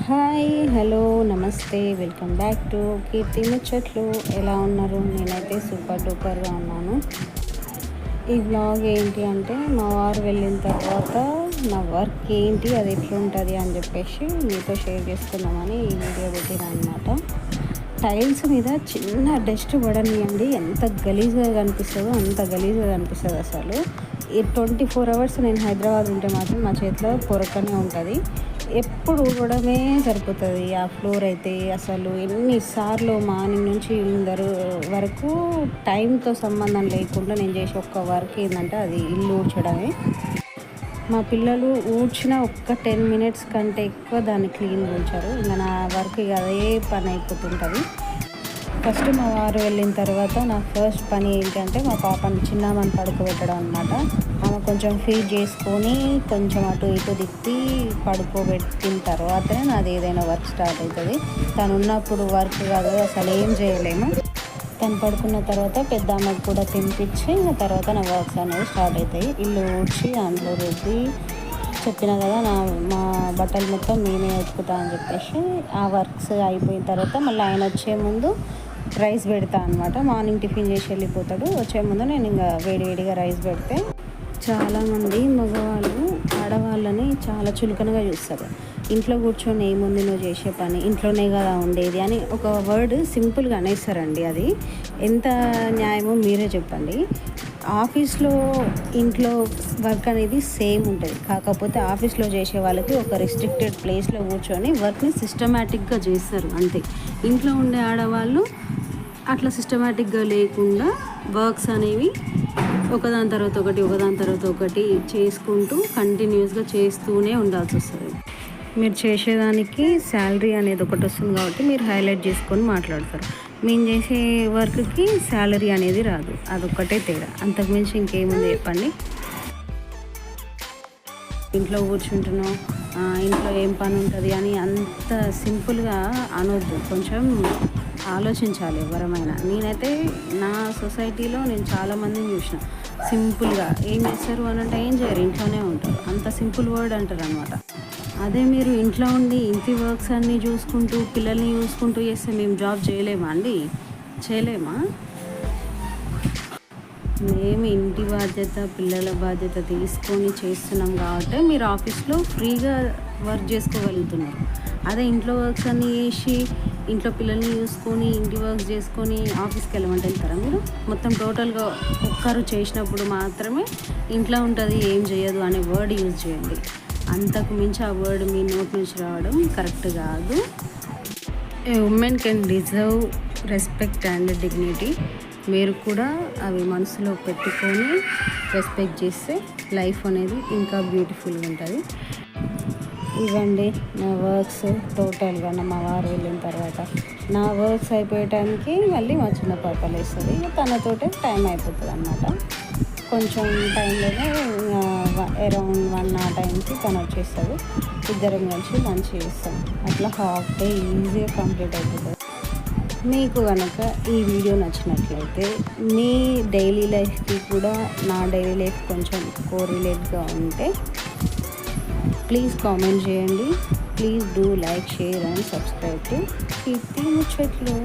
Hi hello నమస్తే welcome back to Keerthi ముచ్చట్లు. ఎలా ఉన్నారు? నేనైతే సూపర్ డూపర్గా ఉన్నాను. ఈ వ్లాగ్ ఏంటి అంటే మా వారు వెళ్ళిన తర్వాత నా వర్క్ ఏంటి, అది ఎట్లుంటుంది అని చెప్పేసి మీతో షేర్ చేసుకుందామని ఈ వీడియో పెట్టిన అనమాట. టైల్స్ మీద చిన్న డస్ట్ పడనియండి, ఎంత గలీజ్గా కనిపిస్తుందో అంత గలీజ్గా కనిపిస్తుంది. అసలు ఈ 24 hours నేను హైదరాబాద్ ఉంటే మాత్రం మా చేతిలో పొరకనే ఉంటుంది. ఎప్పుడు ఊడమే సరిపోతుంది ఆ ఫ్లోర్ అయితే. అసలు ఎన్నిసార్లు మార్నింగ్ నుంచి ఈవినింగ్ వరకు టైంతో సంబంధం లేకుండా నేను చేసే ఒక్క వర్క్ ఏంటంటే అది ఇల్లు ఊడ్చడమే. మా పిల్లలు ఊడ్చిన ఒక్క 10 minutes కంటే ఎక్కువ దాన్ని క్లీన్ ఊడ్చారు. ఇంకా నా వర్క్ ఇక అదే పని అయిపోతుంటుంది. ఫస్ట్ మా వారు వెళ్ళిన తర్వాత నా ఫస్ట్ పని ఏంటంటే మా పాపని చిన్నమని పడుకోబెట్టడం అనమాట. ఆమె కొంచెం ఫీడ్ చేసుకొని కొంచెం అటు ఇటు తిప్పి పడుకోబెట్టిన తర్వాతనే నాది ఏదైనా వర్క్ స్టార్ట్ అవుతుంది. తను ఉన్నప్పుడు వర్క్ కాదు, అసలు ఏం చేయలేము. తను పడుకున్న తర్వాత పెద్ద అమ్మకి కూడా తినిపించి ఇంకా తర్వాత నా వర్క్స్ అనేవి స్టార్ట్ అవుతాయి. ఇల్లు ఊడ్చి అందులో రుద్ది చెప్పిన కదా మా బట్టలు మొత్తం నేనే ఉతుకుతా అని చెప్పేసి ఆ వర్క్స్ అయిపోయిన తర్వాత మళ్ళీ ఆయన వచ్చే ముందు రైస్ పెడతా అనమాట. మార్నింగ్ టిఫిన్ చేసి వెళ్ళిపోతాడు. వచ్చే ముందు నేను ఇంకా వేడివేడిగా రైస్ పెడితే చాలామంది మగవాళ్ళు ఆడవాళ్ళని చాలా చులకనగా చూస్తారు. ఇంట్లో కూర్చొని ఏముంది నువ్వు చేసే పని, ఇంట్లోనే కదా ఉండేది అని ఒక వర్డ్ సింపుల్గా అనేస్తారండి. అది ఎంత న్యాయమో మీరే చెప్పండి. ఆఫీస్లో ఇంట్లో వర్క్ అనేది సేమ్ ఉంటుంది. కాకపోతే ఆఫీస్లో చేసే వాళ్ళకి ఒక రెస్ట్రిక్టెడ్ ప్లేస్లో కూర్చొని వర్క్ని సిస్టమేటిక్గా చేస్తారు అంతే. ఇంట్లో ఉండే ఆడవాళ్ళు అట్లా సిస్టమేటిక్గా లేకుండా వర్క్స్ అనేవి ఒకదాని తర్వాత ఒకటి చేసుకుంటూ కంటిన్యూస్గా చేస్తూనే ఉండాల్సి వస్తుంది. మీరు చేసేదానికి శాలరీ అనేది ఒకటి వస్తుంది కాబట్టి మీరు హైలైట్ చేసుకొని మాట్లాడతారు. మేము చేసే వర్క్కి శాలరీ అనేది రాదు, అదొక్కటే తేడా. అంతకుమించి ఇంకేముంది చెప్పండి. ఇంట్లో కూర్చుంటున్నాం, ఇంట్లో ఏం పని ఉంటుంది అని అంత సింపుల్గా అనొద్దు. కొంచెం ఆలోచించాలి ఎవరమైనా. నేనైతే నా సొసైటీలో నేను చాలామందిని చూసిన సింపుల్గా ఏం చేస్తారు అని అంటే ఏం చేయరు, ఇంట్లోనే ఉంటారు. అంత సింపుల్ వర్డ్ అంటారు అనమాట. అదే మీరు ఇంట్లో ఉండి ఇంటి వర్క్స్ అన్నీ చూసుకుంటూ పిల్లల్ని చూసుకుంటూ చేస్తే మేము జాబ్ చేయలేమా అండి? చేయలేమా? మేము ఇంటి బాధ్యత పిల్లల బాధ్యత తీసుకొని చేస్తున్నాం కాబట్టి మీరు ఆఫీస్లో ఫ్రీగా వర్క్ చేసుకోగలుగుతున్నారు. అదే ఇంట్లో వర్క్స్ అన్నీ చేసి ఇంట్లో పిల్లల్ని చూసుకొని ఇంటి వర్క్స్ చేసుకొని ఆఫీస్కి వెళ్ళమంటే వెళ్తారా మీరు? మొత్తం టోటల్గా ఒక్కరు చేసినప్పుడు మాత్రమే ఇంట్లో ఉంటుంది, ఏం చేయదు అనే వర్డ్ యూజ్ చేయండి. అంతకు మించి ఆ వర్డ్ మీ నోట్ నుంచి రావడం కరెక్ట్ కాదు. A women can deserve respect and dignity. మీరు కూడా అవి మనసులో పెట్టుకొని రెస్పెక్ట్ చేస్తే లైఫ్ అనేది ఇంకా బ్యూటిఫుల్గా ఉంటుంది. ఇవ్వండి నా వర్క్స్ టోటల్గా. మా వారు వెళ్ళిన తర్వాత నా వర్క్స్ అయిపోయే టైంకి మళ్ళీ మా చిన్న పాపలు వేస్తుంది. తనతోటే టైం అయిపోతుంది అన్నమాట. కొంచెం టైంలోనే అరౌండ్ 1 ఆ టైంకి తను వచ్చేస్తుంది. ఇద్దరం కలిసి లంచ్ చేస్తాం. అట్లా హాఫ్ డే ఈజీగా కంప్లీట్ అయిపోతుంది. మీకు కనుక ఈ వీడియో నచ్చినట్లయితే మీ డైలీ లైఫ్కి కూడా నా డైలీ లైఫ్ కొంచెం కోరిలేట్గా ఉంటే ప్లీజ్ కామెంట్ చేయండి. Please do like, share and subscribe to Keerthi ముచ్చట్లు.